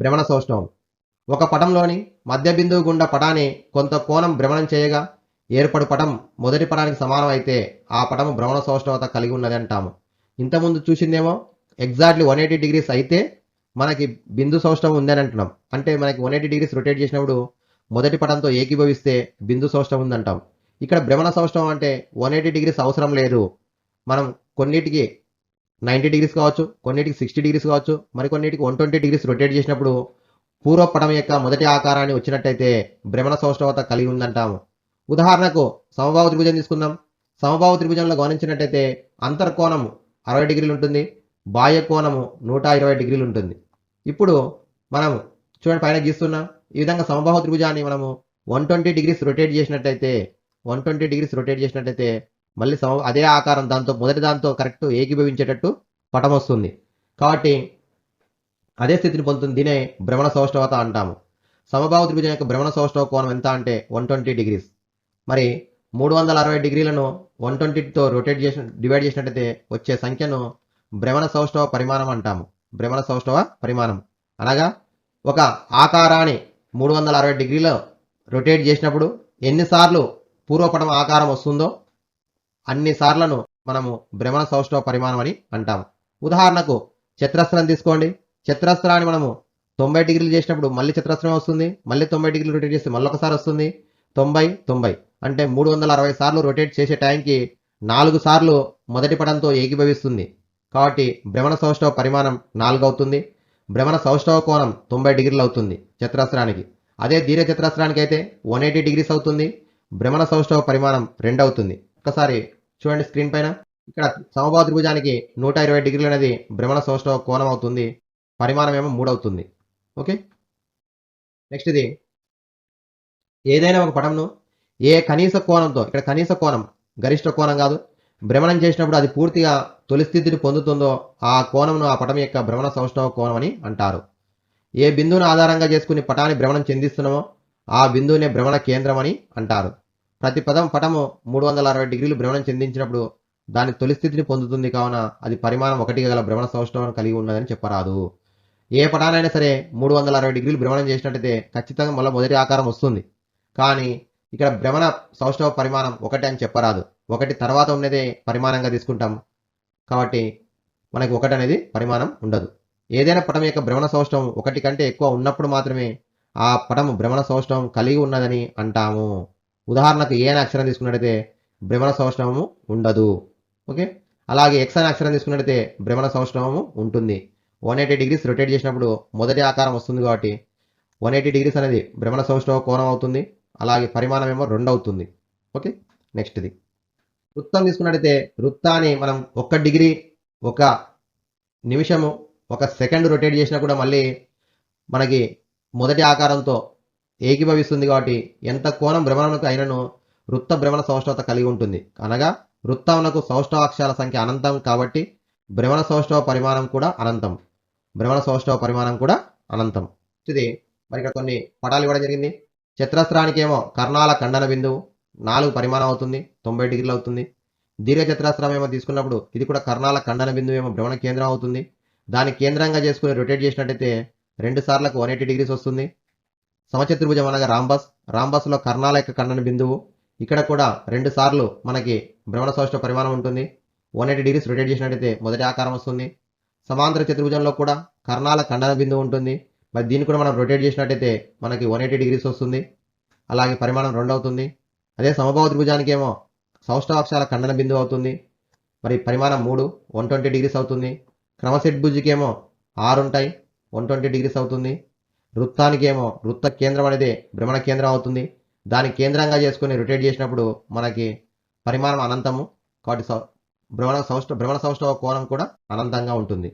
భ్రమణ సౌష్ఠవం. ఒక పటంలోని మధ్య బిందువు గుండా పటాన్ని కొంత కోణం భ్రమణం చేయగా ఏర్పడు పటం మొదటి పటానికి సమానం అయితే ఆ పటము భ్రమణ సౌష్ఠవత కలిగి ఉన్నది అంటాము. ఇంతకుముందు చూసిందేమో ఎగ్జాక్ట్లీ 180 డిగ్రీస్ అయితే మనకి బిందు సౌష్ఠవం ఉందని అంటున్నాం. అంటే మనకి 180 డిగ్రీస్ రొటేట్ చేసినప్పుడు మొదటి పటంతో ఏకీభవిస్తే బిందు సౌష్ఠవం ఉందంటాం. ఇక్కడ భ్రమణ సౌష్ఠవం అంటే 180 డిగ్రీస్ అవసరం లేదు. మనం కొన్నిటికి 90 డిగ్రీస్ కావచ్చు, కొన్నిటికి 60 డిగ్రీస్ కావచ్చు, మరికొన్నిటికి 120 డిగ్రీస్ రొటేట్ చేసినప్పుడు పూర్వ పటం యొక్క మొదటి ఆకారాన్ని వచ్చినట్టయితే భ్రమణ సౌష్ఠవత కలిగి ఉందంటాము. ఉదాహరణకు సమబాహు త్రిభుజం తీసుకుందాం. సమబాహు త్రిభుజంలో గమనించినట్టయితే అంతర్కోణం 60 డిగ్రీలు ఉంటుంది, బాహ్య కోణము 120 డిగ్రీలు ఉంటుంది. ఇప్పుడు మనం చూడండి పైన గీస్తున్నాం. ఈ విధంగా సమబాహు త్రిభుజాన్ని మనము 120 డిగ్రీస్ రొటేట్ చేసినట్టయితే 120 డిగ్రీస్ రొటేట్ చేసినట్టయితే మళ్ళీ అదే ఆకారం దాంతో మొదటి దాంతో కరెక్ట్ ఏకీభవించేటట్టు పటం వస్తుంది. కాబట్టి అదే స్థితిని పొందుతుంది. దీనే భ్రమణ సౌష్ఠవత అంటాము. సమబాహు త్రిభుజం యొక్క భ్రమణ సౌష్ఠవ కోణం ఎంత అంటే 120 డిగ్రీస్. మరి 360 డిగ్రీలను 120తో డివైడ్ చేసినట్టయితే వచ్చే సంఖ్యను భ్రమణ సౌష్ఠవ పరిమాణం అంటాము. భ్రమణ సౌష్ఠవ పరిమాణం అనగా ఒక ఆకారాన్ని 360 డిగ్రీలో రొటేట్ చేసినప్పుడు ఎన్నిసార్లు పూర్వపటం ఆకారం వస్తుందో అన్ని సార్లను మనము భ్రమణ సౌష్ఠవ పరిమాణం అని అంటాము. ఉదాహరణకు చతురస్రం తీసుకోండి. చతురస్రాన్ని మనము 90 డిగ్రీలు చేసినప్పుడు మళ్ళీ చతురస్రం వస్తుంది, మళ్ళీ 90 డిగ్రీలు రొటేట్ చేస్తే మళ్ళీ ఒకసారి వస్తుంది. 90 90 అంటే 360 సార్లు రొటేట్ చేసే టైంకి 4 సార్లు మొదటి పటంతో ఏకీభవిస్తుంది. కాబట్టి భ్రమణ సౌష్ఠవ పరిమాణం 4 అవుతుంది. భ్రమణ సౌష్ఠవ కోణం 90 డిగ్రీలు అవుతుంది చతురస్రానికి. అదే దీర్ఘ చతురస్రానికి అయితే 180 డిగ్రీస్ అవుతుంది. భ్రమణ సౌష్ఠవ పరిమాణం 2 అవుతుంది. ఒకసారి చూడండి స్క్రీన్ పైన. ఇక్కడ సమబాహు త్రిభుజానికి 120 డిగ్రీలు అనేది భ్రమణ సౌష్ఠవ కోణం అవుతుంది. పరిమాణం ఏమో 3 అవుతుంది. ఓకే, నెక్స్ట్ ఇది ఏదైనా ఒక పటంను ఏ కనీస కోణంతో, ఇక్కడ కనీస కోణం గరిష్ట కోణం కాదు, భ్రమణం చేసినప్పుడు అది పూర్తిగా తొలి స్థితిని పొందుతుందో ఆ కోణంను ఆ పటం యొక్క భ్రమణ సౌష్ఠవ కోణం అని అంటారు. ఏ బిందువును ఆధారంగా చేసుకుని పటాన్ని భ్రమణం చెందిస్తున్నామో ఆ బిందువునే భ్రమణ కేంద్రం అని అంటారు. ప్రతి పటము 360 డిగ్రీలు భ్రమణం చెందించినప్పుడు దాని తొలి స్థితిని పొందుతుంది. కావున అది పరిమాణం 1 గల భ్రమణ సౌష్ఠవం కలిగి ఉన్నదని చెప్పరాదు. ఏ పటానైనా సరే 360 డిగ్రీలు భ్రమణం చేసినట్టయితే ఖచ్చితంగా మళ్ళీ మొదటి ఆకారం వస్తుంది. కానీ ఇక్కడ భ్రమణ సౌష్ఠవ పరిమాణం 1 అని చెప్పరాదు. 1 తర్వాత ఉన్నదే పరిమాణంగా తీసుకుంటాం. కాబట్టి మనకి 1 అనేది పరిమాణం ఉండదు. ఏదైనా పటం యొక్క భ్రమణ సౌష్ఠవం 1 కంటే ఎక్కువ ఉన్నప్పుడు మాత్రమే ఆ పటము భ్రమణ సౌష్ఠవం కలిగి ఉన్నదని అంటాము. ఉదాహరణకు ఏ అనే అక్షరం తీసుకున్నట్టయితే భ్రమణ సౌష్ఠవము ఉండదు. ఓకే, అలాగే ఎక్స్ అనే అక్షరం తీసుకున్నట్టయితే భ్రమణ సౌష్ఠవము ఉంటుంది. 180 డిగ్రీస్ రొటేట్ చేసినప్పుడు మొదటి ఆకారం వస్తుంది కాబట్టి 180 డిగ్రీస్ అనేది భ్రమణ సౌష్ఠవ కోణం అవుతుంది. అలాగే పరిమాణం ఏమో 2 అవుతుంది. ఓకే, నెక్స్ట్ ఇది వృత్తం తీసుకున్నట్టయితే వృత్తాన్ని మనం 1 డిగ్రీ 1 నిమిషము 1 సెకండ్ రొటేట్ చేసినా కూడా మళ్ళీ మనకి మొదటి ఆకారంతో ఏకీభవిస్తుంది. కాబట్టి ఎంత కోణం భ్రమణకు అయినను వృత్త భ్రమణ సౌష్ఠవత కలిగి ఉంటుంది. అనగా వృత్తమునకు సౌష్ఠవ అక్షాల సంఖ్య అనంతం కాబట్టి భ్రమణ సౌష్ఠవ పరిమాణం కూడా అనంతం. భ్రమణ సౌష్ఠవ పరిమాణం కూడా అనంతం. ఇది మరి ఇక్కడ కొన్ని పటాలు ఇవ్వడం జరిగింది. చతురస్రానికి ఏమో కర్ణాల ఖండన బిందువు 4 పరిమాణం అవుతుంది, 90 డిగ్రీలు అవుతుంది. దీర్ఘ చతురస్రం ఏమో తీసుకున్నప్పుడు ఇది కూడా కర్ణాల ఖండన బిందువు ఏమో భ్రమణ కేంద్రం అవుతుంది. దాన్ని కేంద్రంగా చేసుకుని రొటేట్ చేసినట్టయితే 2 సార్లకు 180 డిగ్రీస్ వస్తుంది. సమచతుర్భుజం అనగా రాంబస్లో కర్ణాల యొక్క ఖండన బిందువు. ఇక్కడ కూడా 2 సార్లు మనకి భ్రమణ సౌష్ఠవ పరిమాణం ఉంటుంది. 180 డిగ్రీస్ రొటేట్ చేసినట్టయితే మొదటి ఆకారం వస్తుంది. సమాంతర చతుర్భుజంలో కూడా కర్ణాల ఖండన బిందువు ఉంటుంది. మరి దీన్ని కూడా మనం రొటేట్ చేసినట్టయితే మనకి 180 డిగ్రీస్ వస్తుంది. అలాగే పరిమాణం 2 అవుతుంది. అదే సమబాహు త్రిభుజానికి ఏమో సౌష్ఠవ అక్షాల ఖండన బిందువు అవుతుంది. మరి పరిమాణం 3 120 డిగ్రీస్ అవుతుంది. క్రమషడ్భుజికి ఏమో 6 ఉంటాయి, 120 డిగ్రీస్ అవుతుంది. వృత్తానికి ఏమో వృత్త కేంద్రం అనేది భ్రమణ కేంద్రం అవుతుంది. దాన్ని కేంద్రంగా చేసుకుని రొటేట్ చేసినప్పుడు మనకి పరిమాణం అనంతము. కాబట్టి భ్రమణ సౌష్ఠవ కోణం కూడా అనంతంగా ఉంటుంది.